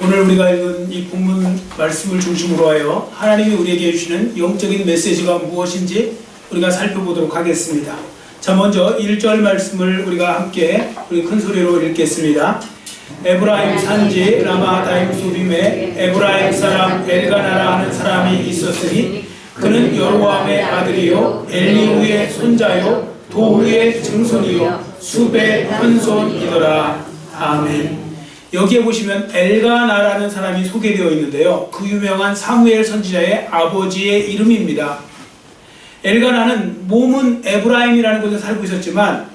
오늘 우리가 읽은 이 본문 말씀을 중심으로 하여 하나님이 우리에게 주시는 영적인 메시지가 무엇인지 우리가 살펴보도록 하겠습니다. 자, 먼저 1절 말씀을 우리가 함께 우리 큰 소리로 읽겠습니다. 에브라임 산지 라마다임 소빔에 에브라임 사람 엘가나라 하는 사람이 있었으니 그는 여로보암의 아들이요 엘리후의 손자요 도후의 증손이요 숲의 현손이더라. 아멘. 여기에 보시면 엘가나라는 사람이 소개되어 있는데요, 그 유명한 사무엘 선지자의 아버지의 이름입니다. 엘가나는 몸은 에브라임이라는 곳에 살고 있었지만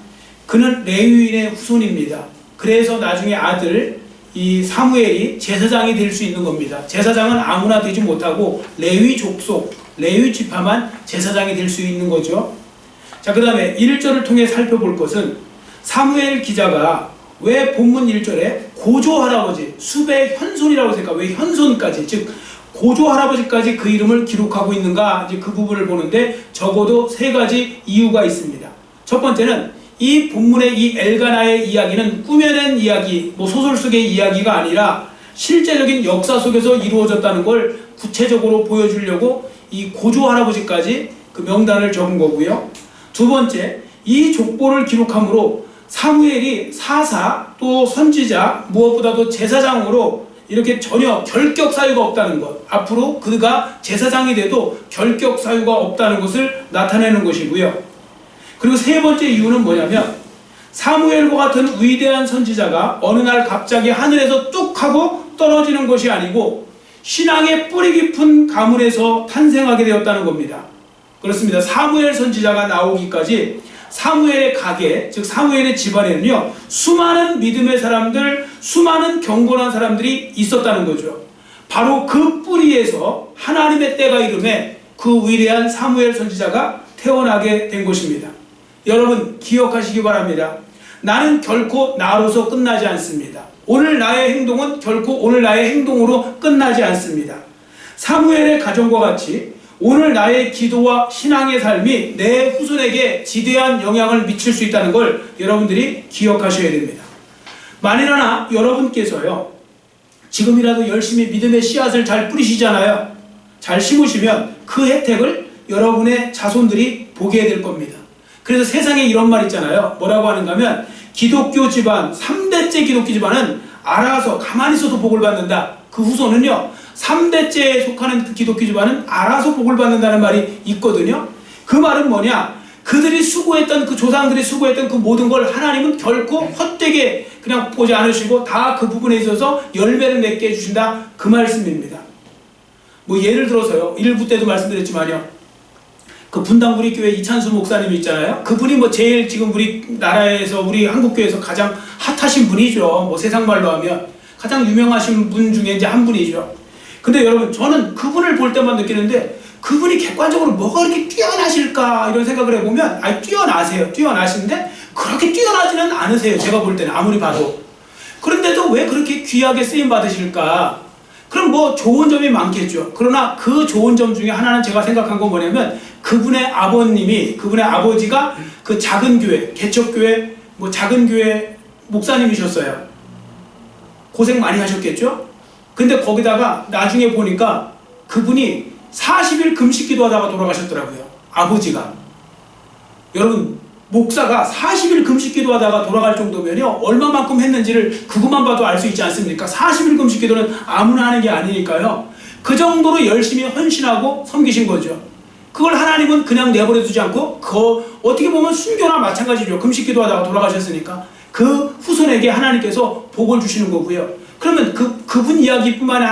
그는 레위인의 후손입니다. 그래서 나중에 아들 이 사무엘이 제사장이 될 수 있는 겁니다. 제사장은 아무나 되지 못하고 레위 족속, 레위 지파만 제사장이 될 수 있는 거죠. 자, 그 다음에 1절을 통해 살펴볼 것은 사무엘 기자가 왜 본문 1절에 고조할아버지, 숲의 현손이라고 했을까? 왜 현손까지, 즉 고조할아버지까지 그 이름을 기록하고 있는가? 이제 그 부분을 보는데 적어도 세 가지 이유가 있습니다. 첫 번째는 이 본문의 이 엘가나의 이야기는 꾸며낸 이야기, 소설 속의 이야기가 아니라 실제적인 역사 속에서 이루어졌다는 걸 구체적으로 보여주려고 이 고조할아버지까지 그 명단을 적은 거고요. 두 번째, 이 족보를 기록함으로 사무엘이 사사 또 선지자 무엇보다도 제사장으로 이렇게 전혀 결격 사유가 없다는 것, 앞으로 그가 제사장이 돼도 결격 사유가 없다는 것을 나타내는 것이고요. 그리고 세 번째 이유는 뭐냐면 사무엘과 같은 위대한 선지자가 어느 날 갑자기 하늘에서 뚝 하고 떨어지는 것이 아니고 신앙의 뿌리 깊은 가문에서 탄생하게 되었다는 겁니다. 그렇습니다. 사무엘 선지자가 나오기까지 사무엘의 가게, 즉 사무엘의 집안에는요 수많은 믿음의 사람들, 수많은 경건한 사람들이 있었다는 거죠. 바로 그 뿌리에서 하나님의 때가 이름에 그 위대한 사무엘 선지자가 태어나게 된 것입니다. 여러분 기억하시기 바랍니다. 나는 결코 나로서 끝나지 않습니다. 오늘 나의 행동은 결코 오늘 나의 행동으로 끝나지 않습니다. 사무엘의 가정과 같이 오늘 나의 기도와 신앙의 삶이 내 후손에게 지대한 영향을 미칠 수 있다는 걸 여러분들이 기억하셔야 됩니다. 만일하나 여러분께서요 지금이라도 열심히 믿음의 씨앗을 잘 뿌리시잖아요. 잘 심으시면 그 혜택을 여러분의 자손들이 보게 될 겁니다. 그래서 세상에 이런 말 있잖아요. 뭐라고 하는가 하면 기독교 집안, 3대째 기독교 집안은 알아서 가만히 있어도 복을 받는다. 그 후손은요 3대째에 속하는 그 기독교 집안은 알아서 복을 받는다는 말이 있거든요. 그 말은 뭐냐, 그들이 수고했던, 그 조상들이 수고했던 그 모든 걸 하나님은 결코 헛되게 그냥 보지 않으시고 다 그 부분에 있어서 열매를 맺게 해주신다, 그 말씀입니다. 예를 들어서요, 일부 때도 말씀드렸지만요, 그 분당구리교회 이찬수 목사님 있잖아요. 그분이 제일 지금 우리나라에서, 우리 한국교회에서 가장 핫하신 분이죠. 세상 말로 하면 가장 유명하신 분 중에 이제 한 분이죠. 근데 여러분 저는 그분을 볼 때만 느끼는데 그분이 객관적으로 뭐가 그렇게 뛰어나실까 이런 생각을 해보면 뛰어나세요. 뛰어나시는데 그렇게 뛰어나지는 않으세요. 제가 볼 때는 아무리 봐도. 그런데도 왜 그렇게 귀하게 쓰임 받으실까? 그럼 좋은 점이 많겠죠. 그러나 그 좋은 점 중에 하나는 제가 생각한 건 뭐냐면 그분의 아버님이, 그분의 아버지가 그 작은 교회, 개척교회, 작은 교회 목사님이셨어요. 고생 많이 하셨겠죠? 근데 거기다가 나중에 보니까 그분이 40일 금식기도 하다가 돌아가셨더라고요. 아버지가. 여러분 목사가 40일 금식기도 하다가 돌아갈 정도면요 얼마만큼 했는지를 그것만 봐도 알 수 있지 않습니까? 40일 금식기도는 아무나 하는 게 아니니까요. 그 정도로 열심히 헌신하고 섬기신 거죠. 그걸 하나님은 그냥 내버려 두지 않고 어떻게 보면 순교나 마찬가지죠. 금식기도 하다가 돌아가셨으니까 그 후손에게 하나님께서 복을 주시는 거고요. 그러면 그분 이야기뿐만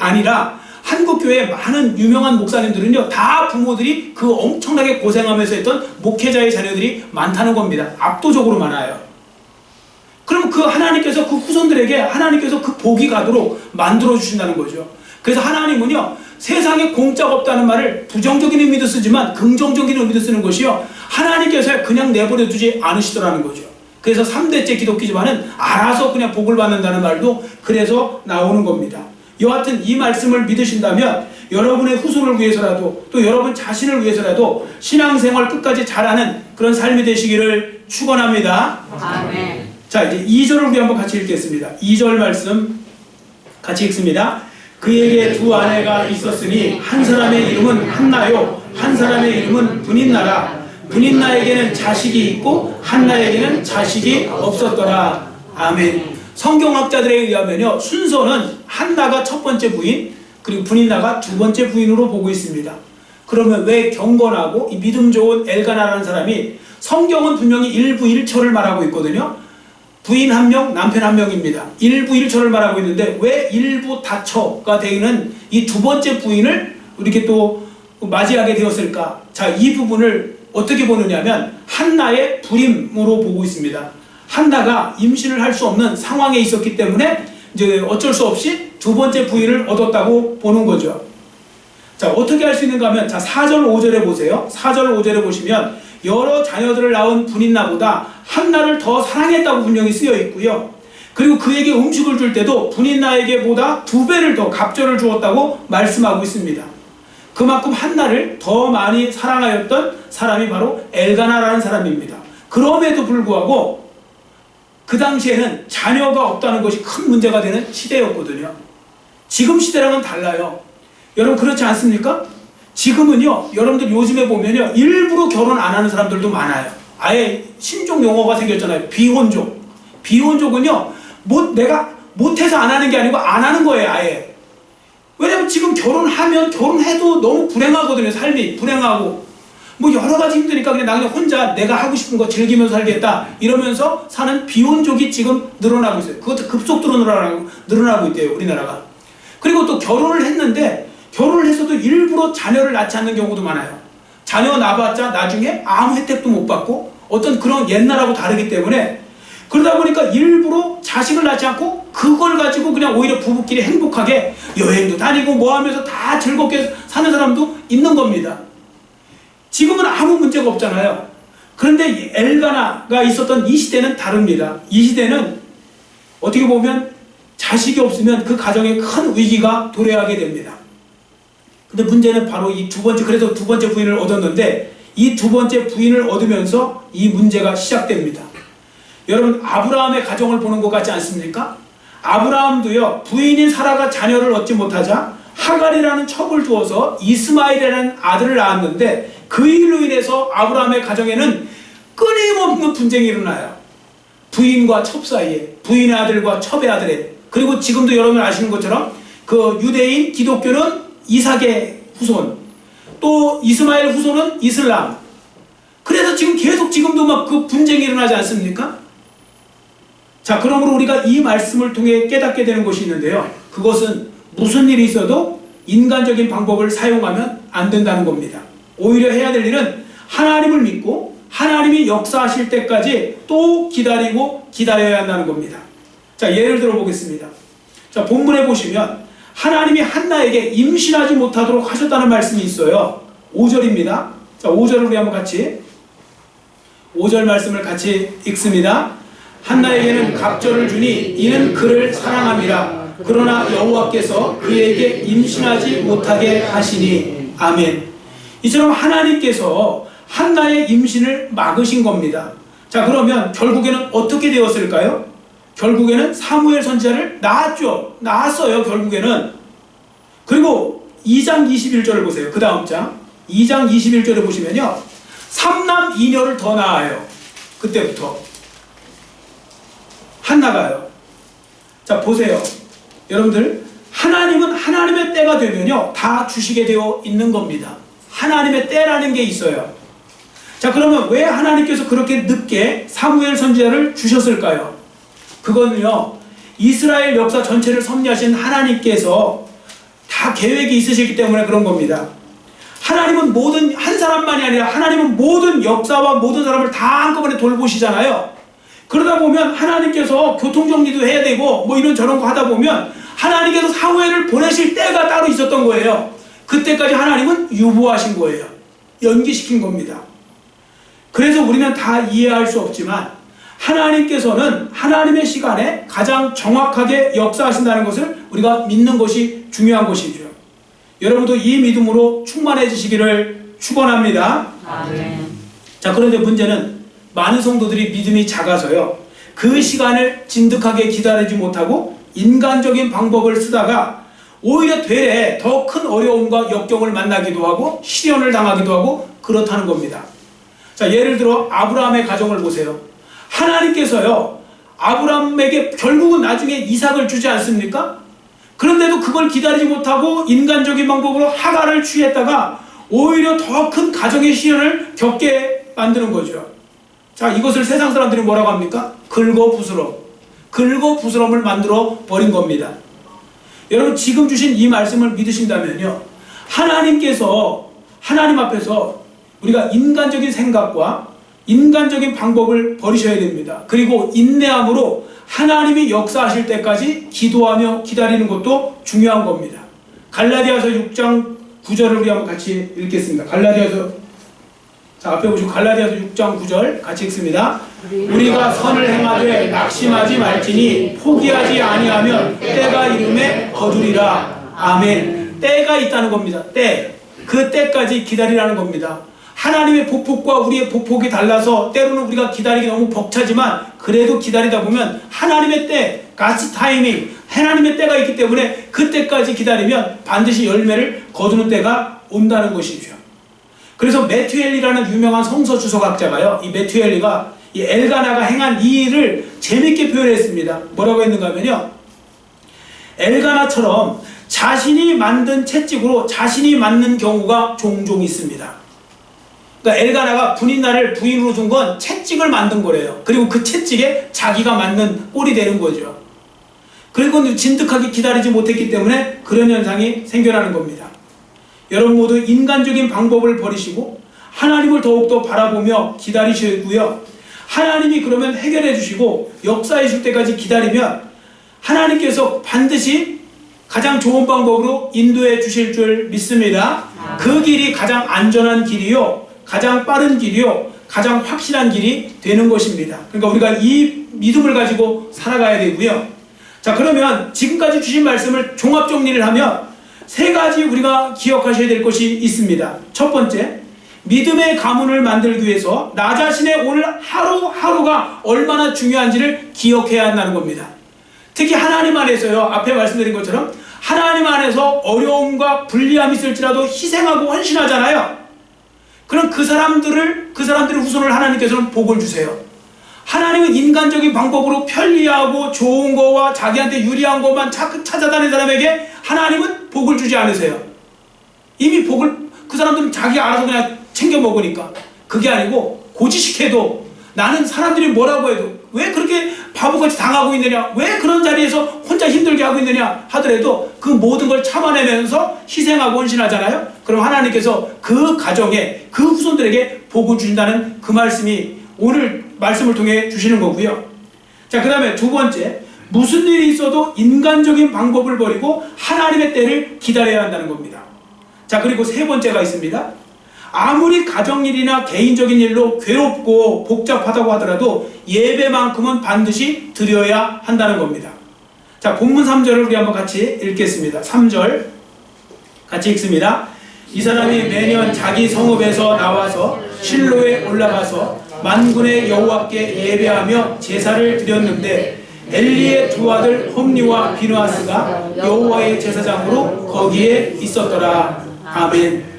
아니라 한국교회의 많은 유명한 목사님들은요 다 부모들이 그 엄청나게 고생하면서 했던 목회자의 자녀들이 많다는 겁니다. 압도적으로 많아요. 그럼 그 하나님께서 그 후손들에게 하나님께서 그 복이 가도록 만들어 주신다는 거죠. 그래서 하나님은요 세상에 공짜가 없다는 말을 부정적인 의미도 쓰지만 긍정적인 의미도 쓰는 것이요 하나님께서 그냥 내버려 두지 않으시더라는 거죠. 그래서 3대째 기독교 집안은 알아서 그냥 복을 받는다는 말도 그래서 나오는 겁니다. 여하튼 이 말씀을 믿으신다면 여러분의 후손을 위해서라도 또 여러분 자신을 위해서라도 신앙생활 끝까지 잘하는 그런 삶이 되시기를 축원합니다. 아멘. 자, 이제 2절을 우리 한번 같이 읽겠습니다. 2절 말씀 같이 읽습니다. 그에게 두 아내가 있었으니 한 사람의 이름은 한나요 한 사람의 이름은 브닛나라. 브닛나에게는 자식이 있고 한나에게는 자식이 없었더라. 아멘. 성경학자들에 의하면요, 순서는 한나가 첫 번째 부인, 그리고 브닛나가 두 번째 부인으로 보고 있습니다. 그러면 왜 경건하고 이 믿음 좋은 엘가나라는 사람이, 성경은 분명히 일부일처를 말하고 있거든요. 부인 한 명, 남편 한 명입니다. 일부일처를 말하고 있는데 왜 일부다처가 되는 이 두 번째 부인을 이렇게 또 맞이하게 되었을까? 자, 이 부분을 어떻게 보느냐면 한나의 불임으로 보고 있습니다. 한나가 임신을 할 수 없는 상황에 있었기 때문에 이제 어쩔 수 없이 두 번째 부인을 얻었다고 보는 거죠. 자, 어떻게 할 수 있는가 하면, 자, 4절 5절에 보세요. 4절 5절에 보시면 여러 자녀들을 낳은 브닛나보다 한나를 더 사랑했다고 분명히 쓰여 있고요. 그리고 그에게 음식을 줄 때도 브닛나에게보다 2배를 더 갑절을 주었다고 말씀하고 있습니다. 그만큼 한나를 더 많이 사랑하였던 사람이 바로 엘가나라는 사람입니다. 그럼에도 불구하고 그 당시에는 자녀가 없다는 것이 큰 문제가 되는 시대였거든요. 지금 시대랑은 달라요. 여러분 그렇지 않습니까? 지금은요, 여러분들 요즘에 보면요, 일부러 결혼 안 하는 사람들도 많아요. 아예 신종 용어가 생겼잖아요. 비혼족. 비혼족은요, 내가 못해서 안 하는 게 아니고 안 하는 거예요, 아예. 왜냐면 지금 결혼하면, 결혼해도 너무 불행하거든요. 삶이 불행하고 뭐 여러 가지 힘드니까 그냥 나 혼자 내가 하고 싶은 거 즐기면서 살겠다 이러면서 사는 비혼족이 지금 늘어나고 있어요. 그것도 급속도로 늘어나고 있대요, 우리나라가. 그리고 또 결혼을 했는데, 결혼을 했어도 일부러 자녀를 낳지 않는 경우도 많아요. 자녀 낳아봤자 나중에 아무 혜택도 못 받고, 어떤 그런 옛날하고 다르기 때문에, 그러다 보니까 일부러 자식을 낳지 않고 그걸 가지고 그냥 오히려 부부끼리 행복하게 여행도 다니고 뭐 하면서 다 즐겁게 사는 사람도 있는 겁니다. 지금은 아무 문제가 없잖아요. 그런데 엘가나가 있었던 이 시대는 다릅니다. 이 시대는 어떻게 보면 자식이 없으면 그 가정에 큰 위기가 도래하게 됩니다. 근데 문제는 바로 이 두 번째, 그래서 두 번째 부인을 얻었는데 이 두 번째 부인을 얻으면서 이 문제가 시작됩니다. 여러분, 아브라함의 가정을 보는 것 같지 않습니까? 아브라함도요, 부인인 사라가 자녀를 얻지 못하자 하갈이라는 첩을 두어서 이스마엘이라는 아들을 낳았는데, 그 일로 인해서 아브라함의 가정에는 끊임없는 분쟁이 일어나요. 부인과 첩 사이에, 부인의 아들과 첩의 아들에. 그리고 지금도 여러분 아시는 것처럼 그 유대인 기독교는 이삭의 후손, 또 이스마엘 후손은 이슬람. 그래서 지금 계속 지금도 막 그 분쟁이 일어나지 않습니까? 자, 그러므로 우리가 이 말씀을 통해 깨닫게 되는 것이 있는데요, 그것은 무슨 일이 있어도 인간적인 방법을 사용하면 안 된다는 겁니다. 오히려 해야 될 일은 하나님을 믿고 하나님이 역사하실 때까지 또 기다리고 기다려야 한다는 겁니다. 자, 예를 들어 보겠습니다. 자, 본문에 보시면 하나님이 한나에게 임신하지 못하도록 하셨다는 말씀이 있어요. 5절입니다. 자, 5절을 우리 한번 같이 5절 말씀을 같이 읽습니다. 한나에게는 갑절을 주니 이는 그를 사랑함이라. 그러나 여호와께서 그에게 임신하지 못하게 하시니. 아멘. 이처럼 하나님께서 한나의 임신을 막으신 겁니다. 자, 그러면 결국에는 어떻게 되었을까요? 결국에는 사무엘 선지자를 낳았어요, 결국에는. 그리고 2장 21절을 보세요. 그 다음 장 2장 21절에 보시면요, 3남 2녀를 더 낳아요. 그때부터 한나가요. 자, 보세요. 여러분들, 하나님은 하나님의 때가 되면요, 다 주시게 되어 있는 겁니다. 하나님의 때라는 게 있어요. 자, 그러면 왜 하나님께서 그렇게 늦게 사무엘 선지자를 주셨을까요? 그건요, 이스라엘 역사 전체를 섭리하신 하나님께서 다 계획이 있으시기 때문에 그런 겁니다. 하나님은 한 사람만이 아니라 하나님은 모든 역사와 모든 사람을 다 한꺼번에 돌보시잖아요. 그러다 보면 하나님께서 교통정리도 해야 되고 뭐 이런 저런 거 하다 보면 하나님께서 사무엘을 보내실 때가 따로 있었던 거예요. 그때까지 하나님은 유보하신 거예요. 연기시킨 겁니다. 그래서 우리는 다 이해할 수 없지만 하나님께서는 하나님의 시간에 가장 정확하게 역사하신다는 것을 우리가 믿는 것이 중요한 것이죠. 여러분도 이 믿음으로 충만해지시기를 축원합니다. 아멘. 자, 그런데 문제는 많은 성도들이 믿음이 작아서요, 그 시간을 진득하게 기다리지 못하고 인간적인 방법을 쓰다가 오히려 되레 더 큰 어려움과 역경을 만나기도 하고 시련을 당하기도 하고 그렇다는 겁니다. 자, 예를 들어 아브라함의 가정을 보세요. 하나님께서요, 아브라함에게 결국은 나중에 이삭을 주지 않습니까? 그런데도 그걸 기다리지 못하고 인간적인 방법으로 하갈을 취했다가 오히려 더 큰 가정의 시련을 겪게 만드는 거죠. 자, 이것을 세상 사람들이 뭐라고 합니까? 긁어부스럼. 긁어부스럼을 만들어 버린 겁니다. 여러분, 지금 주신 이 말씀을 믿으신다면요, 하나님 앞에서 우리가 인간적인 생각과 인간적인 방법을 버리셔야 됩니다. 그리고 인내함으로 하나님이 역사하실 때까지 기도하며 기다리는 것도 중요한 겁니다. 갈라디아서 6장 9절을 우리 한번 같이 읽겠습니다. 자, 앞에 보시고 갈라디아서 6장 9절 같이 읽습니다. 우리가 선을 행하되 낙심하지 말지니 포기하지 아니하면 때가 이름에 거두리라. 아멘. 때가 있다는 겁니다. 때. 그 때까지 기다리라는 겁니다. 하나님의 보폭과 우리의 보폭이 달라서 때로는 우리가 기다리기 너무 벅차지만 그래도 기다리다 보면 하나님의 때, God's 타이밍, 하나님의 때가 있기 때문에 그 때까지 기다리면 반드시 열매를 거두는 때가 온다는 것이죠. 그래서 메투엘리라는 유명한 성서 주석학자가요, 이 메투엘리가 이 엘가나가 행한 이 일을 재밌게 표현했습니다. 뭐라고 했는가 하면요, 엘가나처럼 자신이 만든 채찍으로 자신이 맞는 경우가 종종 있습니다. 그러니까 엘가나가 분인날을 부인으로 둔 건 채찍을 만든 거래요. 그리고 그 채찍에 자기가 맞는 꼴이 되는 거죠. 그리고 진득하게 기다리지 못했기 때문에 그런 현상이 생겨나는 겁니다. 여러분 모두 인간적인 방법을 버리시고 하나님을 더욱더 바라보며 기다리시고요, 하나님이 그러면 해결해 주시고 역사해 줄 때까지 기다리면 하나님께서 반드시 가장 좋은 방법으로 인도해 주실 줄 믿습니다. 그 길이 가장 안전한 길이요, 가장 빠른 길이요, 가장 확실한 길이 되는 것입니다. 그러니까 우리가 이 믿음을 가지고 살아가야 되고요. 자, 그러면 지금까지 주신 말씀을 종합 정리를 하면 세 가지 우리가 기억하셔야 될 것이 있습니다. 첫 번째, 믿음의 가문을 만들기 위해서 나 자신의 오늘 하루하루가 얼마나 중요한지를 기억해야 한다는 겁니다. 특히 하나님 안에서요, 앞에 말씀드린 것처럼 하나님 안에서 어려움과 불리함이 있을지라도 희생하고 헌신하잖아요. 그럼 그 사람들의 후손을 하나님께서는 복을 주세요. 하나님은 인간적인 방법으로 편리하고 좋은 거와 자기한테 유리한 것만 찾아다니는 사람에게 하나님은 복을 주지 않으세요. 이미 복을 그 사람들은 자기 알아서 그냥 챙겨 먹으니까. 그게 아니고 고지식해도 나는 사람들이 뭐라고 해도 왜 그렇게 바보같이 당하고 있느냐, 왜 그런 자리에서 혼자 힘들게 하고 있느냐 하더라도 그 모든 걸 참아내면서 희생하고 헌신하잖아요. 그럼 하나님께서 그 가정에 그 후손들에게 복을 주신다는 그 말씀이 오늘 말씀을 통해 주시는 거고요. 자, 그 다음에 두 번째, 무슨 일이 있어도 인간적인 방법을 버리고 하나님의 때를 기다려야 한다는 겁니다. 자, 그리고 세 번째가 있습니다. 아무리 가정일이나 개인적인 일로 괴롭고 복잡하다고 하더라도 예배만큼은 반드시 드려야 한다는 겁니다. 자, 본문 3절을 우리 한번 같이 읽겠습니다. 3절 같이 읽습니다. 이 사람이 매년 자기 성읍에서 나와서 실로에 올라가서 만군의 여호와께 예배하며 제사를 드렸는데 엘리의 두 아들 홈리와 비누아스가 여호와의 제사장으로 거기에 있었더라. 아멘.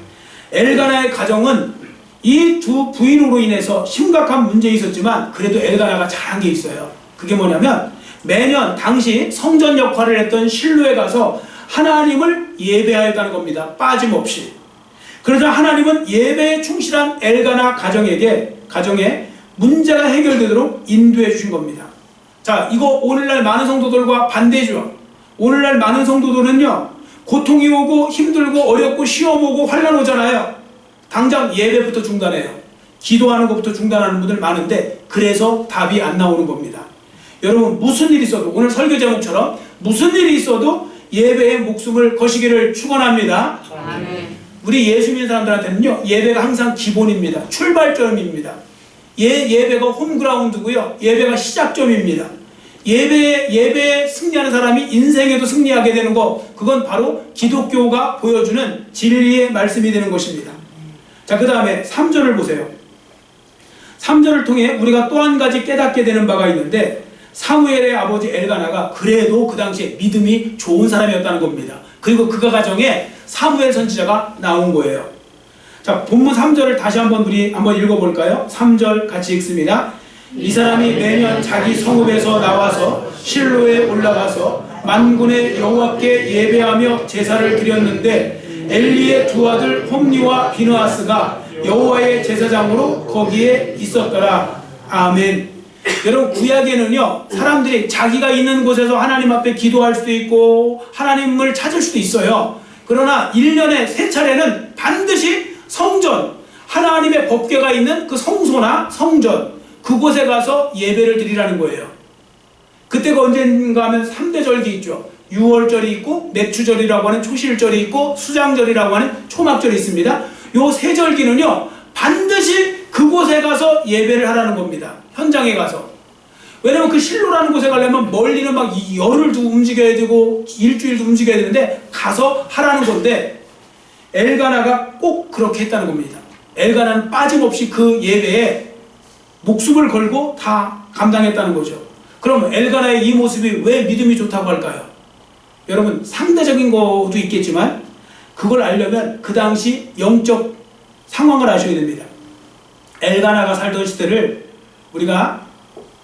엘가나의 가정은 이 두 부인으로 인해서 심각한 문제가 있었지만 그래도 엘가나가 잘한 게 있어요. 그게 뭐냐면 매년 당시 성전 역할을 했던 실로에 가서 하나님을 예배하였다는 겁니다. 빠짐없이. 그러자 하나님은 예배에 충실한 엘가나 가정에 문제가 해결되도록 인도해 주신 겁니다. 자, 이거 오늘날 많은 성도들과 반대죠. 오늘날 많은 성도들은요, 고통이 오고 힘들고 어렵고 시험 오고 환난 오잖아요. 당장 예배부터 중단해요. 기도하는 것부터 중단하는 분들 많은데 그래서 답이 안 나오는 겁니다. 여러분, 무슨 일이 있어도 오늘 설교 제목처럼 무슨 일이 있어도 예배에 목숨을 거시기를 축원합니다. 우리 예수 믿는 사람들한테는요, 예배가 항상 기본입니다. 출발점입니다. 예배가 홈그라운드고요, 예배가 시작점입니다. 예배에 승리하는 사람이 인생에도 승리하게 되는 거, 그건 바로 기독교가 보여주는 진리의 말씀이 되는 것입니다. 자, 그 다음에 3절을 보세요. 3절을 통해 우리가 또 한 가지 깨닫게 되는 바가 있는데, 사무엘의 아버지 엘가나가 그래도 그 당시에 믿음이 좋은 사람이었다는 겁니다. 그리고 그 가정에 사무엘 선지자가 나온 거예요. 자, 본문 3절을 다시 우리 한번 읽어볼까요? 3절 같이 읽습니다. 이 사람이 매년 자기 성읍에서 나와서 실로에 올라가서 만군의 여호와께 예배하며 제사를 드렸는데 엘리의 두 아들 홈니와 비느하스가 여호와의 제사장으로 거기에 있었더라. 아멘. 여러분, 구약에는요, 사람들이 자기가 있는 곳에서 하나님 앞에 기도할 수도 있고 하나님을 찾을 수도 있어요. 그러나 1년에 3차례는 반드시 성전, 하나님의 법궤가 있는 그 성소나 성전, 그곳에 가서 예배를 드리라는 거예요. 그때가 언젠가 하면 3대 절기 있죠. 유월절이 있고 맥추절이라고 하는 초실절이 있고 수장절이라고 하는 초막절이 있습니다. 요 세 절기는요, 반드시 그곳에 가서 예배를 하라는 겁니다. 현장에 가서. 왜냐면 그 실로라는 곳에 가려면 멀리는 막 열흘 두고 움직여야 되고 일주일도 움직여야 되는데 가서 하라는 건데, 엘가나가 꼭 그렇게 했다는 겁니다. 엘가나는 빠짐없이 그 예배에 목숨을 걸고 다 감당했다는 거죠. 그럼 엘가나의 이 모습이 왜 믿음이 좋다고 할까요? 여러분, 상대적인 것도 있겠지만 그걸 알려면 그 당시 영적 상황을 아셔야 됩니다. 엘가나가 살던 시대를 우리가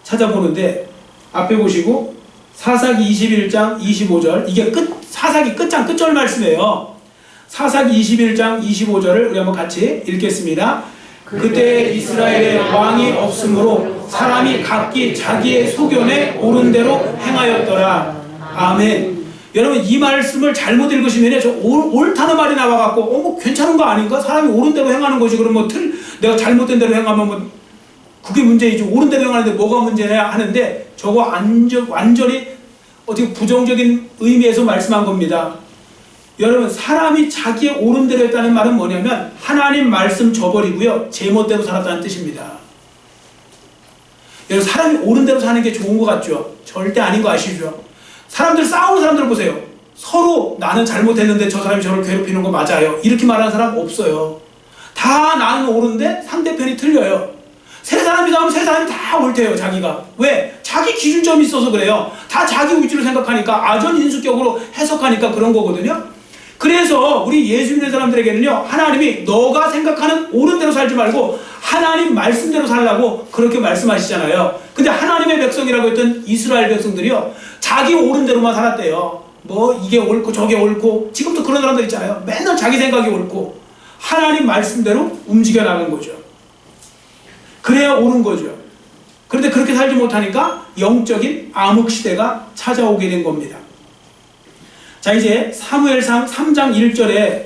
찾아보는데, 앞에 보시고 사사기 21장 25절, 이게 사사기 끝장 끝절 말씀이에요. 사사기 21장 25절을 우리 한번 같이 읽겠습니다. 그때 이스라엘에 왕이 없으므로 사람이 각기 자기의 소견에 옳은 대로 행하였더라. 아멘. 여러분, 이 말씀을 잘못 읽으시면 저 옳다는 말이 나와갖고 뭐 괜찮은 거 아닌가? 사람이 옳은 대로 행하는 거지. 그럼 뭐 내가 잘못된 대로 행하면 뭐 그게 문제이죠. 옳은 대로 행하는데 뭐가 문제냐 하는데, 저거 완전히 어떻게 부정적인 의미에서 말씀한 겁니다. 여러분, 사람이 자기의 옳은 대로 했다는 말은 뭐냐면 하나님 말씀 저버리고요, 제멋대로 살았다는 뜻입니다. 여러분, 사람이 옳은 대로 사는 게 좋은 것 같죠? 절대 아닌 거 아시죠? 사람들, 싸우는 사람들 보세요. 서로 나는 잘못했는데 저 사람이 저를 괴롭히는 거 맞아요, 이렇게 말하는 사람 없어요. 다 나는 옳은데 상대편이 틀려요. 세 사람이 나오면 세 사람이 다 옳대요, 자기가. 왜? 자기 기준점이 있어서 그래요. 다 자기 위주로 생각하니까, 아전인수격으로 해석하니까 그런 거거든요. 그래서 우리 예수 믿는 사람들에게는요, 하나님이 너가 생각하는 옳은 대로 살지 말고 하나님 말씀대로 살라고 그렇게 말씀하시잖아요. 근데 하나님의 백성이라고 했던 이스라엘 백성들이요, 자기 옳은 대로만 살았대요. 뭐 이게 옳고 저게 옳고, 지금도 그런 사람들 있잖아요. 맨날 자기 생각이 옳고, 하나님 말씀대로 움직여 나간 거죠. 그래야 옳은 거죠. 그런데 그렇게 살지 못하니까 영적인 암흑시대가 찾아오게 된 겁니다. 자, 이제 사무엘상 3장 1절의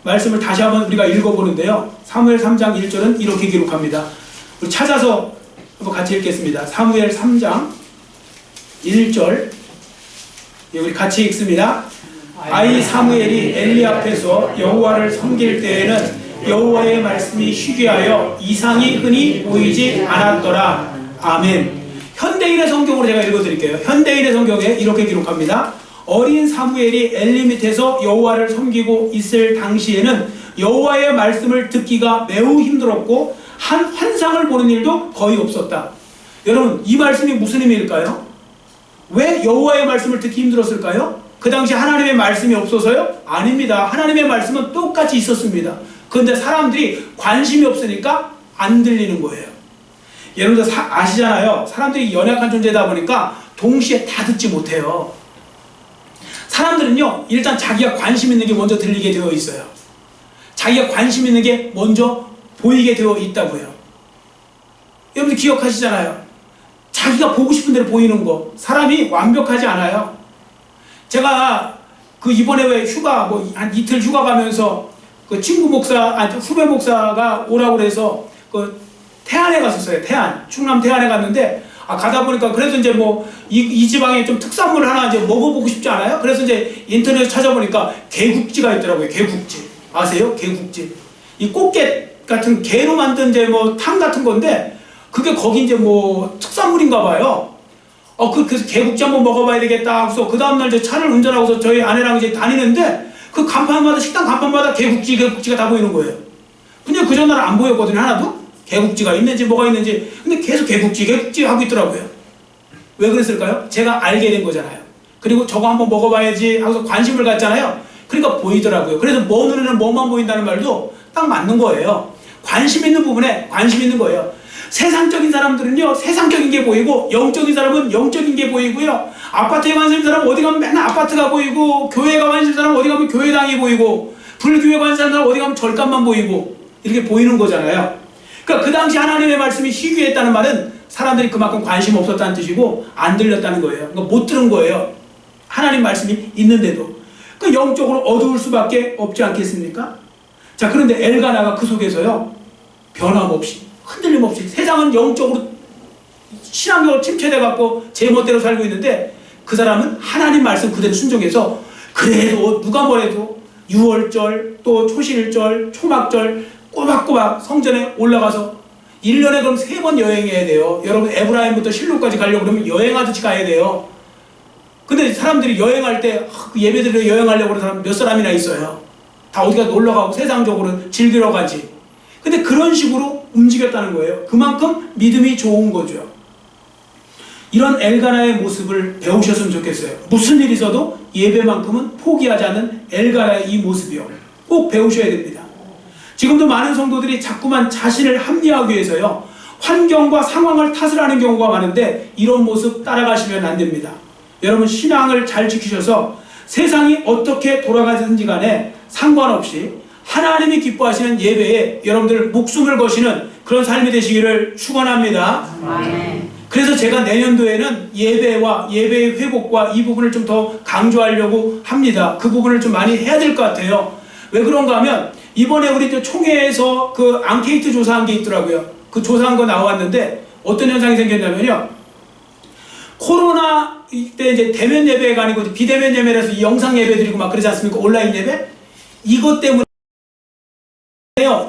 말씀을 다시 한번 우리가 읽어보는데요, 사무엘 3장 1절은 이렇게 기록합니다. 우리 찾아서 한번 같이 읽겠습니다. 사무엘 3장 1절, 우리 같이 읽습니다. 아이 사무엘이 엘리 앞에서 여호와를 섬길 때에는 여호와의 말씀이 희귀하여 이상이 흔히 보이지 않았더라. 아멘. 현대인의 성경으로 제가 읽어드릴게요. 현대인의 성경에 이렇게 기록합니다. 어린 사무엘이 엘리 밑에서 여호와를 섬기고 있을 당시에는 여호와의 말씀을 듣기가 매우 힘들었고 한 환상을 보는 일도 거의 없었다. 여러분, 이 말씀이 무슨 의미일까요? 왜 여호와의 말씀을 듣기 힘들었을까요? 그 당시 하나님의 말씀이 없어서요? 아닙니다. 하나님의 말씀은 똑같이 있었습니다. 그런데 사람들이 관심이 없으니까 안 들리는 거예요. 여러분들 아시잖아요. 사람들이 연약한 존재다 보니까 동시에 다 듣지 못해요. 사람들은요, 일단 자기가 관심 있는 게 먼저 들리게 되어 있어요. 자기가 관심 있는 게 먼저 보이게 되어 있다고요. 여러분들 기억하시잖아요. 자기가 보고 싶은 대로 보이는 거. 사람이 완벽하지 않아요. 제가 그 이번에 왜 휴가, 한 이틀 휴가 가면서 그 친구 후배 목사가 오라고 그래서 그 태안에 갔었어요. 충남 태안에 갔는데, 가다 보니까 그래서 이제 이 지방에 좀 특산물 하나 이제 먹어보고 싶지 않아요? 그래서 이제 인터넷에 찾아보니까 개국지가 있더라고요. 개국지. 아세요? 개국지. 이 꽃게 같은 게로 만든 이제 탕 같은 건데, 그게 거기 이제 특산물인가 봐요. 그래서 개국지 한번 먹어봐야 되겠다. 그래서 그 다음날 이제 차를 운전하고서 저희 아내랑 이제 다니는데, 그 간판마다, 식당 간판마다 개국지가 다 보이는 거예요. 근데 그 전날은 안 보였거든요, 하나도? 개국지가 있는지 뭐가 있는지. 근데 계속 개국지 하고 있더라고요. 왜 그랬을까요? 제가 알게 된 거잖아요. 그리고 저거 한번 먹어봐야지 하고서 관심을 갖잖아요. 그러니까 보이더라고요. 그래서 먼 눈에는 뭐만 보인다는 말도 딱 맞는 거예요. 관심 있는 부분에 관심 있는 거예요. 세상적인 사람들은요, 세상적인 게 보이고, 영적인 사람은 영적인 게 보이고요. 아파트에 관심 있는 사람은 어디 가면 맨날 아파트가 보이고, 교회에 관심 있는 사람은 어디 가면 교회당이 보이고, 불교에 관심 있는 사람은 어디 가면 절간만 보이고, 이렇게 보이는 거잖아요. 그러니까 그 당시 하나님의 말씀이 희귀했다는 말은 사람들이 그만큼 관심 없었다는 뜻이고, 안 들렸다는 거예요. 그러니까 못 들은 거예요. 하나님 말씀이 있는데도. 그 영적으로 어두울 수밖에 없지 않겠습니까? 자, 그런데 엘가나가 그 속에서요, 변함없이, 흔들림 없이, 세상은 영적으로 신앙적으로 침체돼갖고 제 멋대로 살고 있는데, 그 사람은 하나님 말씀 그대로 순종해서, 그래도 누가 뭐래도 6월절, 또 초실절, 초막절, 꼬박꼬박 성전에 올라가서 1년에 그럼 3번 여행해야 돼요. 여러분, 에브라임부터 실로까지 가려고 그러면 여행하듯이 가야 돼요. 근데 사람들이 여행할 때 예배드리러 여행하려고 그러는 사람 몇 사람이나 있어요. 다 어디가 놀러가고 세상적으로 즐기러 가지. 근데 그런 식으로 움직였다는 거예요. 그만큼 믿음이 좋은 거죠. 이런 엘가나의 모습을 배우셨으면 좋겠어요. 무슨 일이 있어도 예배만큼은 포기하지 않는 엘가나의 이 모습이요. 꼭 배우셔야 됩니다. 지금도 많은 성도들이 자꾸만 자신을 합리화하기 위해서요, 환경과 상황을 탓을 하는 경우가 많은데, 이런 모습 따라가시면 안 됩니다. 여러분, 신앙을 잘 지키셔서 세상이 어떻게 돌아가든지 간에 상관없이 하나님이 기뻐하시는 예배에 여러분들 목숨을 거시는 그런 삶이 되시기를 축원합니다. 그래서 제가 내년도에는 예배와 예배의 회복과 이 부분을 좀 더 강조하려고 합니다. 그 부분을 좀 많이 해야 될 것 같아요. 왜 그런가 하면 이번에 우리 총회에서 그 앙케이트 조사한 게 있더라고요. 그 조사한 거 나왔는데 어떤 현상이 생겼냐면요, 코로나 때 이제 대면 예배가 아니고 비대면 예배라서 이 영상 예배 드리고 막 그러지 않습니까? 온라인 예배? 이것 때문에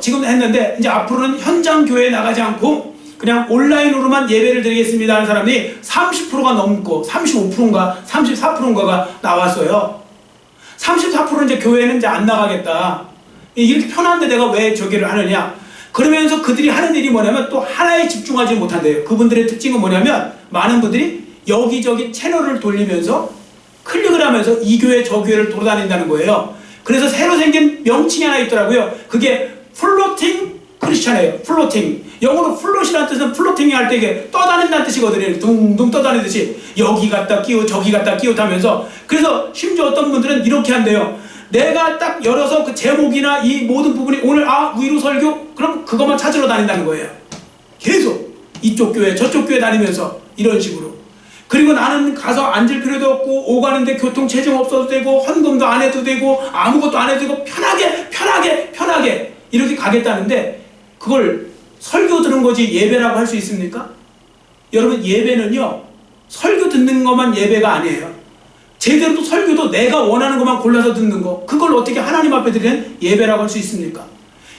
지금 했는데, 이제 앞으로는 현장 교회에 나가지 않고 그냥 온라인으로만 예배를 드리겠습니다 하는 사람이 30%가 넘고 35%인가 34%인가가 나왔어요. 34%는 이제 교회는 이제 안 나가겠다. 이렇게 편한데 내가 왜 저기를 하느냐. 그러면서 그들이 하는 일이 뭐냐면 또 하나에 집중하지 못한대요. 그분들의 특징은 뭐냐면 많은 분들이 여기저기 채널을 돌리면서 클릭을 하면서 이 교회 저 교회를 돌아다닌다는 거예요. 그래서 새로 생긴 명칭이 하나 있더라고요. 그게 플로팅 크리스찬이에요. 플로팅. 영어로 플롯이라는 뜻은 플로팅이 할 때 이게 떠다닌다는 뜻이거든요. 둥둥 떠다니듯이 여기 갔다 끼우 저기 갔다 끼우 하면서. 그래서 심지어 어떤 분들은 이렇게 한대요. 내가 딱 열어서 그 제목이나 이 모든 부분이 오늘 위로 설교? 그럼 그것만 찾으러 다닌다는 거예요. 계속 이쪽 교회 저쪽 교회 다니면서 이런 식으로. 그리고 나는 가서 앉을 필요도 없고 오가는데 교통체증 없어도 되고 헌금도 안 해도 되고 아무것도 안 해도 되고 편하게 이렇게 가겠다는데, 그걸 설교 들은 거지 예배라고 할 수 있습니까? 여러분, 예배는요, 설교 듣는 것만 예배가 아니에요. 제대로 또 설교도 내가 원하는 것만 골라서 듣는 거, 그걸 어떻게 하나님 앞에 드리는 예배라고 할 수 있습니까?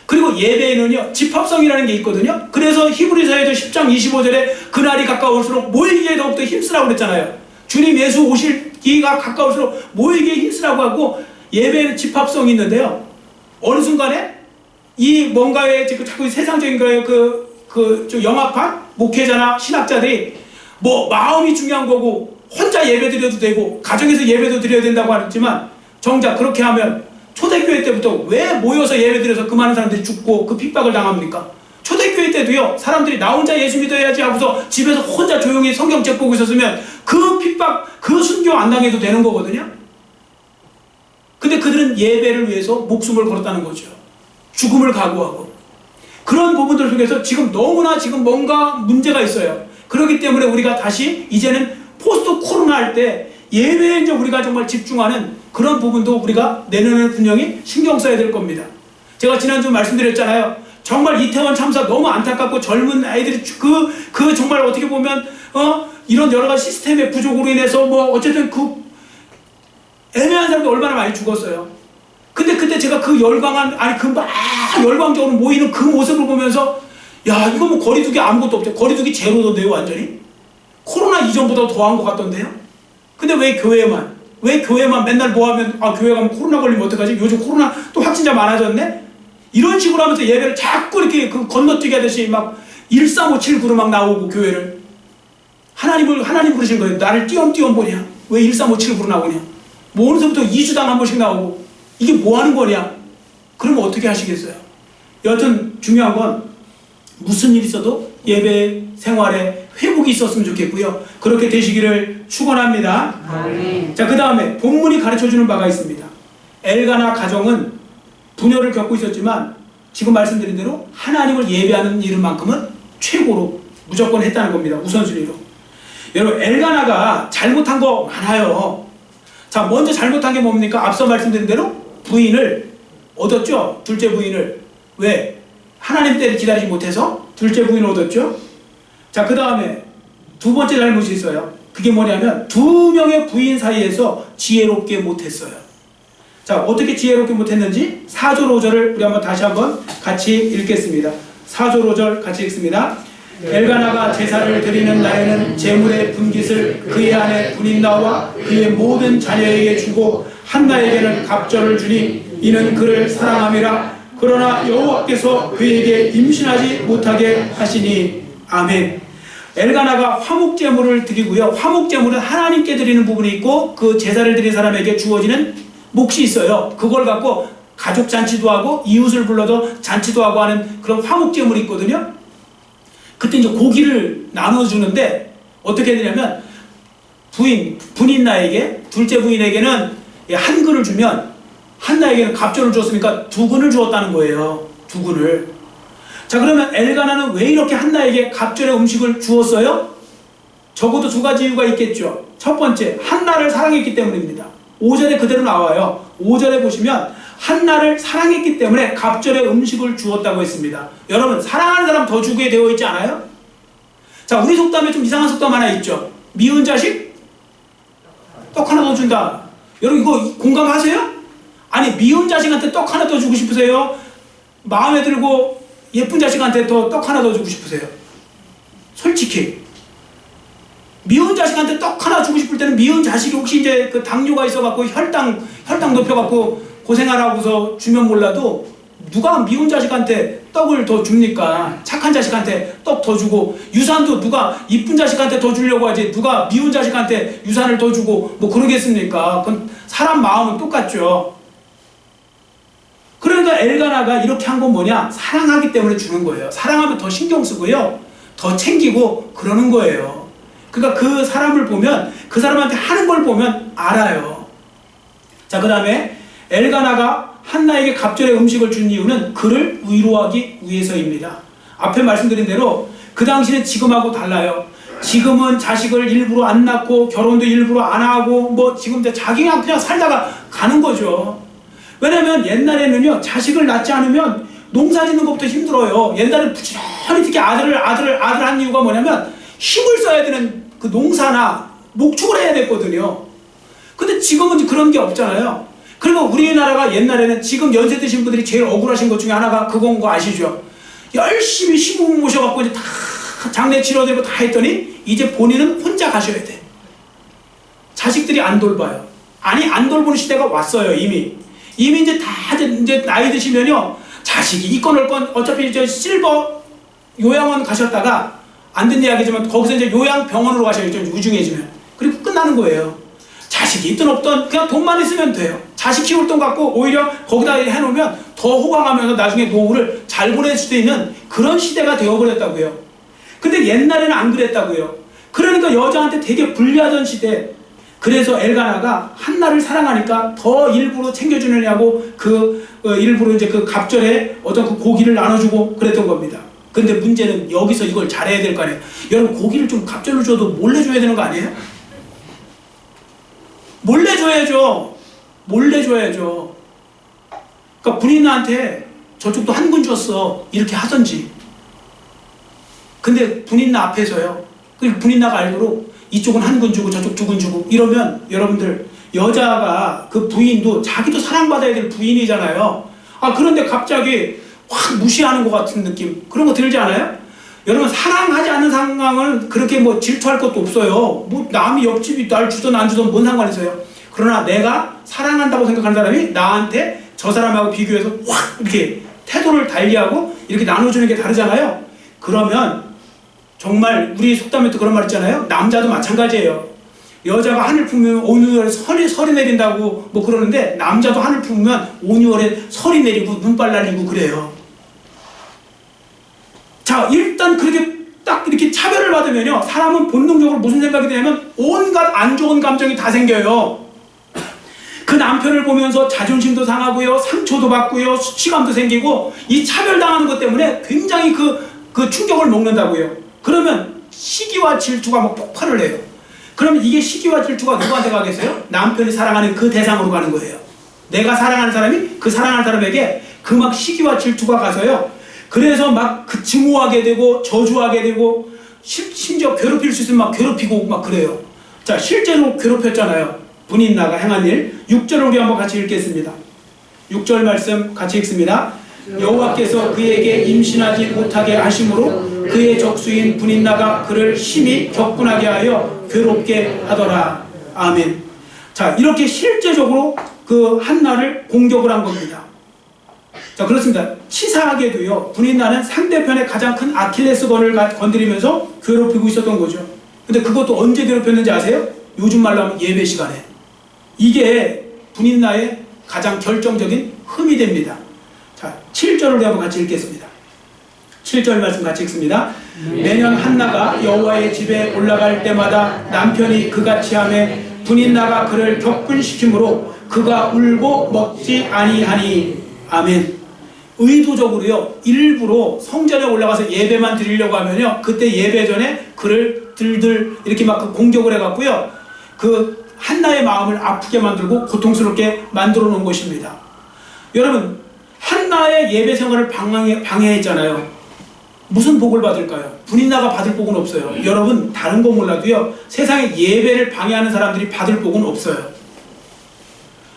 그리고 예배에는요, 집합성이라는 게 있거든요. 그래서 히브리서에도 10장 25절에 그날이 가까울수록 모이기에 더욱더 힘쓰라고 그랬잖아요. 주님 예수 오실기가 가까울수록 모이기에 힘쓰라고 하고, 예배에는 집합성이 있는데요, 어느 순간에 이 뭔가에 자꾸 세상적인 거에 좀 영합한 목회자나 신학자들이 뭐 마음이 중요한 거고 혼자 예배 드려도 되고 가정에서 예배도 드려야 된다고 하지만, 정작 그렇게 하면 초대교회 때부터 왜 모여서 예배 드려서 그 많은 사람들이 죽고 그 핍박을 당합니까? 초대교회 때도요, 사람들이 나 혼자 예수 믿어야지 하고서 집에서 혼자 조용히 성경책 보고 있었으면 그 핍박, 그 순교 안 당해도 되는 거거든요. 근데 그들은 예배를 위해서 목숨을 걸었다는 거죠. 죽음을 각오하고. 그런 부분들 속에서 지금 너무나 지금 뭔가 문제가 있어요. 그렇기 때문에 우리가 다시 이제는 포스트 코로나 할 때 예배에 이제 우리가 정말 집중하는 그런 부분도 우리가 내년에 분명히 신경 써야 될 겁니다. 제가 지난주 말씀드렸잖아요. 정말 이태원 참사 너무 안타깝고 젊은 아이들이 그 정말 어떻게 보면 이런 여러 가지 시스템의 부족으로 인해서 뭐 어쨌든 그 애매한 사람들이 얼마나 많이 죽었어요. 근데 그때 제가 그 열광한, 그 막 열광적으로 모이는 그 모습을 보면서, 야, 이거 뭐 거리두기 아무것도 없죠. 거리두기 제로던데요, 완전히. 코로나 이전보다 더한 것 같던데요. 근데 왜 교회만 맨날 뭐 하면, 교회 가면 코로나 걸리면 어떡하지? 요즘 코로나 또 확진자 많아졌네? 이런 식으로 하면서 예배를 자꾸 이렇게 건너뛰기 하듯이 막 1357구로 막 나오고 교회를. 하나님 부르신 거예요. 나를 띄엄띄엄 보냐? 왜 1357부로 나오냐? 뭐 어느서부터 2주당 한 번씩 나오고 이게 뭐 하는 거냐? 그러면 어떻게 하시겠어요? 여하튼 중요한 건 무슨 일이 있어도 예배 생활에 회복이 있었으면 좋겠고요. 그렇게 되시기를 축원합니다. 자, 그 다음에 본문이 가르쳐주는 바가 있습니다. 엘가나 가정은 분열을 겪고 있었지만 지금 말씀드린 대로 하나님을 예배하는 일만큼은 최고로 무조건 했다는 겁니다. 우선순위로. 여러분, 엘가나가 잘못한 거 많아요. 자, 먼저 잘못한 게 뭡니까? 앞서 말씀드린 대로 부인을 얻었죠. 둘째 부인을. 왜? 하나님 때를 기다리지 못해서 둘째 부인을 얻었죠. 자, 그 다음에 두 번째 잘못이 있어요. 그게 뭐냐면 두 명의 부인 사이에서 지혜롭게 못했어요. 자, 어떻게 지혜롭게 못했는지 4절 5절을 우리 한번 다시 한번 같이 읽겠습니다. 4절 5절 같이 읽습니다. 엘가나가 제사를 드리는 날에는 제물의 분깃을 그의 아내 분인나와 그의 모든 자녀에게 주고 한나에게는 갑절을 주니 이는 그를 사랑함이라. 그러나 여호와께서 그에게 임신하지 못하게 하시니. 아멘. 엘가나가 화목제물을 드리고요. 화목제물은 하나님께 드리는 부분이 있고 그 제사를 드린 사람에게 주어지는 몫이 있어요. 그걸 갖고 가족 잔치도 하고 이웃을 불러도 잔치도 하고 하는 그런 화목제물이 있거든요. 그때 이제 고기를 나눠주는데 어떻게 되냐면 분인나에게, 둘째 부인에게는 한 근을 주면 한나에게는 갑절을 줬으니까 두 근을 주었다는 거예요. 두 근을. 자, 그러면 엘가나는 왜 이렇게 한나에게 갑절의 음식을 주었어요? 적어도 두 가지 이유가 있겠죠. 첫 번째, 한나를 사랑했기 때문입니다. 5절에 그대로 나와요. 5절에 보시면 한나를 사랑했기 때문에 갑절의 음식을 주었다고 했습니다. 여러분, 사랑하는 사람 더 주게 되어 있지 않아요? 자, 우리 속담에 좀 이상한 속담 하나 있죠. 미운 자식 떡 하나 더 준다. 여러분, 이거 공감하세요? 아니, 미운 자식한테 떡 하나 더 주고 싶으세요? 마음에 들고 예쁜 자식한테 더 떡 하나 더 주고 싶으세요? 솔직히 미운 자식한테 떡 하나 주고 싶을 때는 미운 자식이 혹시 이제 그 당뇨가 있어갖고 혈당 높여갖고 고생하라고서 주면 몰라도 누가 미운 자식한테 떡을 더 줍니까? 착한 자식한테 떡 더 주고, 유산도 누가 이쁜 자식한테 더 주려고 하지 누가 미운 자식한테 유산을 더 주고 뭐 그러겠습니까? 그건 사람 마음은 똑같죠. 그러니까 엘가나가 이렇게 한 건 뭐냐? 사랑하기 때문에 주는 거예요. 사랑하면 더 신경 쓰고요, 더 챙기고 그러는 거예요. 그러니까 그 사람을 보면, 그 사람한테 하는 걸 보면 알아요. 자, 그 다음에 엘가나가 한나에게 갑절의 음식을 준 이유는 그를 위로하기 위해서입니다. 앞에 말씀드린 대로 그 당시는 지금하고 달라요. 지금은 자식을 일부러 안 낳고 결혼도 일부러 안 하고 뭐 지금 자기가 그냥 살다가 가는 거죠. 왜냐면 옛날에는요, 자식을 낳지 않으면 농사 짓는 것부터 힘들어요. 옛날에 부지런히 특히 아들 한 이유가 뭐냐면 힘을 써야 되는 그 농사나 목축을 해야 됐거든요. 근데 지금은 그런 게 없잖아요. 그리고 우리나라가 옛날에는, 지금 연세 드신 분들이 제일 억울하신 것 중에 하나가 그건 거 아시죠? 열심히 시부모 모셔갖고 이제 다 장례 치러드리고 다 했더니 이제 본인은 혼자 가셔야 돼. 자식들이 안 돌봐요. 아니, 안 돌보는 시대가 왔어요. 이미 이제 다 이제 나이 드시면요, 자식이 있건 없건 어차피 이제 실버 요양원 가셨다가, 안 된 이야기지만 거기서 이제 요양병원으로 가셔야죠. 유중해지면. 그리고 끝나는 거예요. 자식이 있든 없든 그냥 돈만 있으면 돼요. 자식 키울 돈 갖고 오히려 거기다 해놓으면 더 호강하면서 나중에 노후를 잘 보낼 수도 있는 그런 시대가 되어버렸다고요. 근데 옛날에는 안 그랬다고요. 그러니까 여자한테 되게 불리하던 시대. 그래서 엘가나가 한나를 사랑하니까 더 일부러 챙겨주느냐고 일부러 이제 그 갑절에 어떤 그 고기를 나눠주고 그랬던 겁니다. 근데 문제는 여기서 이걸 잘해야 될 거 아니에요. 여러분, 고기를 좀 갑절로 줘도 몰래 줘야 되는 거 아니에요? 몰래 줘야죠. 몰래 줘야죠. 그러니까 분인나한테 저쪽도 한 근 줬어, 이렇게 하던지. 근데 분인나 앞에서요, 분인나가 알도록 이쪽은 한 근 주고 저쪽 두 근 주고 이러면, 여러분들, 여자가 그 부인도 자기도 사랑받아야 될 부인이잖아요. 아, 그런데 갑자기 확 무시하는 것 같은 느낌, 그런 거 들지 않아요? 여러분, 사랑하지 않는 상황은 그렇게 뭐 질투할 것도 없어요. 뭐 남이 옆집이 날 주든 안 주든 뭔 상관 있어요. 그러나 내가 사랑한다고 생각하는 사람이 나한테 저 사람하고 비교해서 확 이렇게 태도를 달리하고 이렇게 나눠주는 게 다르잖아요. 그러면 정말 우리 속담에도 그런 말 있잖아요. 남자도 마찬가지예요. 여자가 하늘 품으면 온 6월에 설이 내린다고 뭐 그러는데 남자도 하늘 품으면 온 6월에 설이 내리고 눈발 날리고 그래요. 자, 일단 그렇게 딱 이렇게 차별을 받으면요, 사람은 본능적으로 무슨 생각이 드냐면 온갖 안 좋은 감정이 다 생겨요. 그 남편을 보면서 자존심도 상하고요, 상처도 받고요, 수치감도 생기고, 이 차별당하는 것 때문에 굉장히 그 충격을 먹는다고요. 그러면 시기와 질투가 막 폭발을 해요. 그러면 이게 시기와 질투가 누구한테 가겠어요? 남편이 사랑하는 그 대상으로 가는 거예요. 내가 사랑하는 사람이 그 사랑하는 사람에게 그 막 시기와 질투가 가서요, 그래서 막 그 증오하게 되고 저주하게 되고 심지어 괴롭힐 수 있으면 막 괴롭히고 막 그래요. 자, 실제로 괴롭혔잖아요. 분인 나가 행한 일. 6절을 우리 한번 같이 읽겠습니다. 6절 말씀 같이 읽습니다. 여호와께서 그에게 임신하지 못하게 하심으로 그의 적수인 분인 나가 그를 심히 격분하게 하여 괴롭게 하더라. 아멘. 자, 이렇게 실제적으로 그 한나를 공격을 한 겁니다. 자, 그렇습니다. 치사하게도요, 분인 나는 상대편의 가장 큰 아킬레스건을 건드리면서 괴롭히고 있었던 거죠. 근데 그것도 언제 괴롭혔는지 아세요? 요즘 말로 하면 예배 시간에. 이게 분인 나의 가장 결정적인 흠이 됩니다. 자, 7절을 우리 한번 같이 읽겠습니다. 7절 말씀 같이 읽습니다. 매년 한나가 여호와의 집에 올라갈 때마다 남편이 그같이 하매 분인 나가 그를 격분시키므로 그가 울고 먹지 아니하니. 아멘. 의도적으로요, 일부러 성전에 올라가서 예배만 드리려고 하면요, 그때 예배 전에 그를 들들 이렇게 막 공격을 해갖고요, 그 한나의 마음을 아프게 만들고 고통스럽게 만들어 놓은 것입니다. 여러분, 한나의 예배 생활을 방해했잖아요. 무슨 복을 받을까요? 분인나가 받을 복은 없어요. 여러분, 다른 거 몰라도요, 세상에 예배를 방해하는 사람들이 받을 복은 없어요.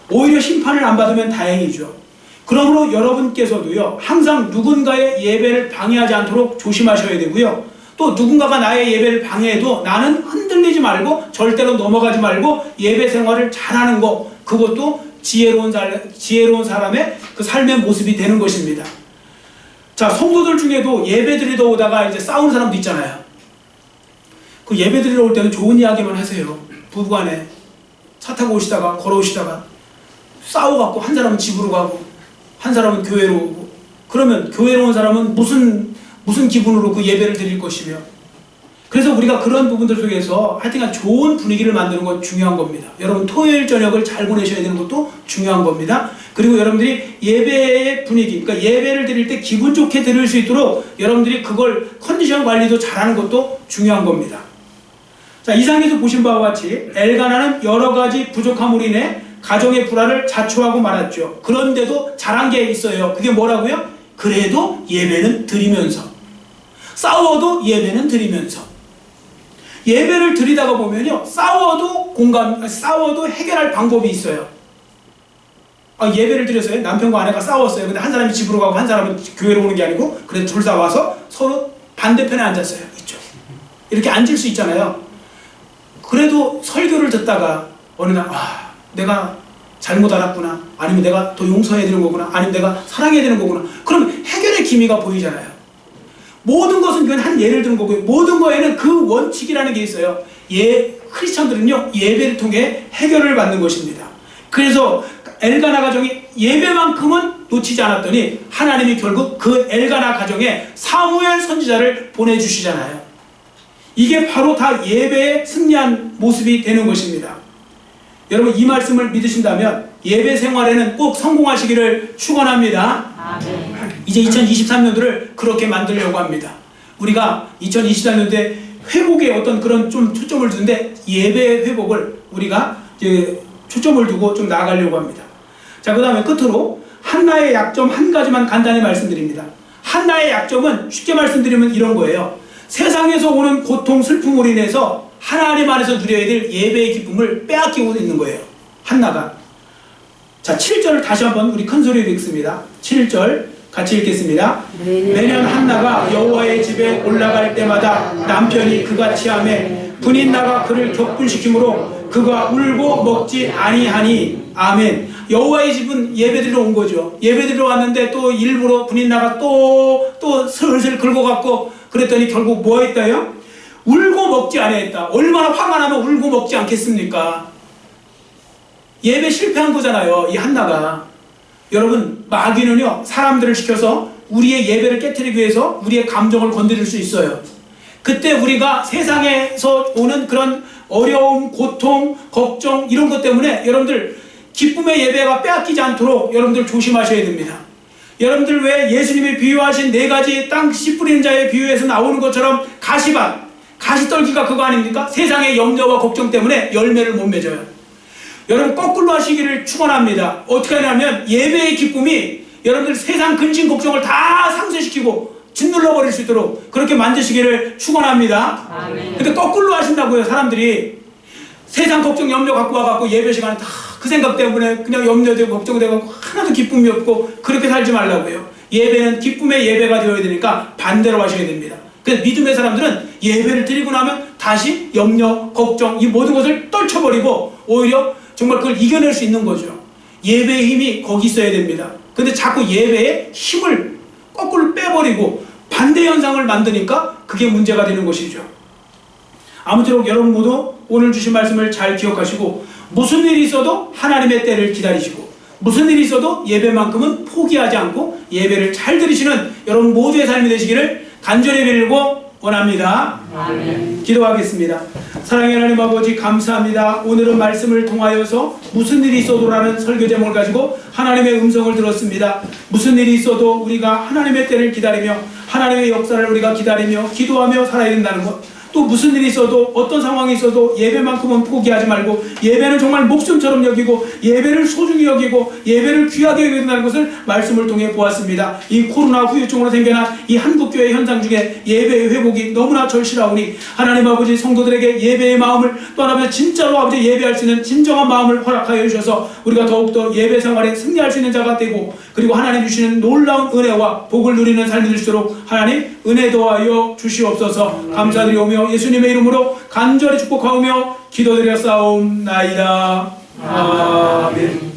오히려 심판을 안 받으면 다행이죠. 그러므로 여러분께서도요, 항상 누군가의 예배를 방해하지 않도록 조심하셔야 되고요, 또 누군가가 나의 예배를 방해해도 나는 흔들리지 말고 절대로 넘어가지 말고 예배 생활을 잘하는 거, 그것도 지혜로운 사람의 그 삶의 모습이 되는 것입니다. 자, 성도들 중에도 예배 드리러 오다가 이제 싸우는 사람도 있잖아요. 그 예배 드리러 올 때는 좋은 이야기만 하세요. 부부간에 차 타고 오시다가 걸어오시다가 싸워갖고 한 사람은 집으로 가고 한 사람은 교회로 오고, 그러면 교회로 온 사람은 무슨 기분으로 그 예배를 드릴 것이며. 그래서 우리가 그런 부분들 속에서 하여튼간 좋은 분위기를 만드는 건 중요한 겁니다. 여러분, 토요일 저녁을 잘 보내셔야 되는 것도 중요한 겁니다. 그리고 여러분들이 예배의 분위기, 그러니까 예배를 드릴 때 기분 좋게 드릴 수 있도록 여러분들이 그걸 컨디션 관리도 잘하는 것도 중요한 겁니다. 자, 이상에서 보신 바와 같이 엘가나는 여러 가지 부족함으로 인해 가정의 불화를 자초하고 말았죠. 그런데도 잘한 게 있어요. 그게 뭐라고요? 그래도 예배는 드리면서, 싸워도 예배는 드리면서. 예배를 드리다가 보면요, 싸워도 해결할 방법이 있어요. 예배를 드렸어요. 남편과 아내가 싸웠어요. 근데 한 사람이 집으로 가고 한 사람은 교회로 오는 게 아니고, 그래서 둘 다 와서 서로 반대편에 앉았어요. 이쪽. 이렇게 앉을 수 있잖아요. 그래도 설교를 듣다가 어느 날, 내가 잘못 알았구나, 아니면 내가 더 용서해야 되는 거구나, 아니면 내가 사랑해야 되는 거구나. 그러면 해결의 기미가 보이잖아요. 모든 것은 그건 한 예를 드는 거고요. 모든 거에는 그 원칙이라는 게 있어요. 크리스천들은요, 예배를 통해 해결을 받는 것입니다. 그래서 엘가나 가정이 예배만큼은 놓치지 않았더니 하나님이 결국 그 엘가나 가정에 사무엘 선지자를 보내주시잖아요. 이게 바로 다 예배에 승리한 모습이 되는 것입니다. 여러분, 이 말씀을 믿으신다면 예배 생활에는 꼭 성공하시기를 축원합니다. 아멘. 이제 2023년도를 그렇게 만들려고 합니다. 우리가 2023년도에 회복에 어떤 그런 좀 초점을 두는데, 예배 회복을 우리가 이제 초점을 두고 좀 나아가려고 합니다. 자, 그 다음에 끝으로 한나의 약점 한 가지만 간단히 말씀드립니다. 한나의 약점은 쉽게 말씀드리면 이런 거예요. 세상에서 오는 고통, 슬픔으로 인해서 하나님 안에서 누려야 될 예배의 기쁨을 빼앗기고 있는 거예요. 한나가. 자, 7절을 다시 한번 우리 큰 소리로 읽습니다. 7절 같이 읽겠습니다. 매년 한나가 여호와의 집에 올라갈 때마다 남편이 그같이 하매 분인 나가 그를 격분시키므로 그가 울고 먹지 아니하니. 아멘. 여호와의 집은 예배드리러 온 거죠. 예배드리러 왔는데 또 일부러 분인 나가 또 슬슬 긁어갖고 그랬더니 결국 뭐 했다요? 울고 먹지 않았다. 얼마나 화가 나면 울고 먹지 않겠습니까? 예배 실패한 거잖아요, 이 한나가. 여러분, 마귀는요, 사람들을 시켜서 우리의 예배를 깨트리기 위해서 우리의 감정을 건드릴 수 있어요. 그때 우리가 세상에서 오는 그런 어려움, 고통, 걱정 이런 것 때문에 여러분들 기쁨의 예배가 빼앗기지 않도록 여러분들 조심하셔야 됩니다. 여러분들 왜 예수님이 비유하신 4가지 땅 씨 뿌리는 자의 비유에서 나오는 것처럼 가시밭, 가시떨기가 그거 아닙니까? 세상의 염려와 걱정 때문에 열매를 못 맺어요. 여러분 거꾸로 하시기를 축원합니다. 어떻게 하냐면 예배의 기쁨이 여러분들 세상 근심 걱정을 다 상쇄시키고 짓눌러 버릴 수 있도록 그렇게 만드시기를 축원합니다. 근데 거꾸로 하신다고요. 사람들이 세상 걱정 염려 갖고 와갖고 예배 시간에 다 그 생각 때문에 그냥 염려되고 걱정되고 하나도 기쁨이 없고 그렇게 살지 말라고요. 예배는 기쁨의 예배가 되어야 되니까 반대로 하셔야 됩니다. 그래서 믿음의 사람들은 예배를 드리고 나면 다시 염려, 걱정 이 모든 것을 떨쳐버리고 오히려 정말 그걸 이겨낼 수 있는 거죠. 예배의 힘이 거기 있어야 됩니다. 근데 자꾸 예배의 힘을 거꾸로 빼버리고 반대 현상을 만드니까 그게 문제가 되는 것이죠. 아무쪼록 여러분 모두 오늘 주신 말씀을 잘 기억하시고 무슨 일이 있어도 하나님의 때를 기다리시고 무슨 일이 있어도 예배만큼은 포기하지 않고 예배를 잘 드리시는 여러분 모두의 삶이 되시기를 간절히 빌고 원합니다. 아멘. 기도하겠습니다. 사랑의 하나님 아버지 감사합니다. 오늘은 말씀을 통하여서 무슨 일이 있어도라는 설교 제목을 가지고 하나님의 음성을 들었습니다. 무슨 일이 있어도 우리가 하나님의 때를 기다리며 하나님의 역사를 우리가 기다리며 기도하며 살아야 된다는 것, 또 무슨 일이 있어도 어떤 상황이 있어도 예배만큼은 포기하지 말고 예배는 정말 목숨처럼 여기고 예배를 소중히 여기고 예배를 귀하게 여겨야 된다는 것을 말씀을 통해 보았습니다. 이 코로나 후유증으로 생겨난 이 한국교회 현상 중에 예배의 회복이 너무나 절실하오니 하나님 아버지 성도들에게 예배의 마음을 또 하나님 진짜로 아버지 예배할 수 있는 진정한 마음을 허락하여 주셔서 우리가 더욱더 예배 생활에 승리할 수 있는 자가 되고 그리고 하나님 주시는 놀라운 은혜와 복을 누리는 삶이 될수록 하나님 은혜 더하여 주시옵소서. 감사드리오며 예수님의 이름으로 간절히 축복하오며 기도드렸사옵나이다. 아멘.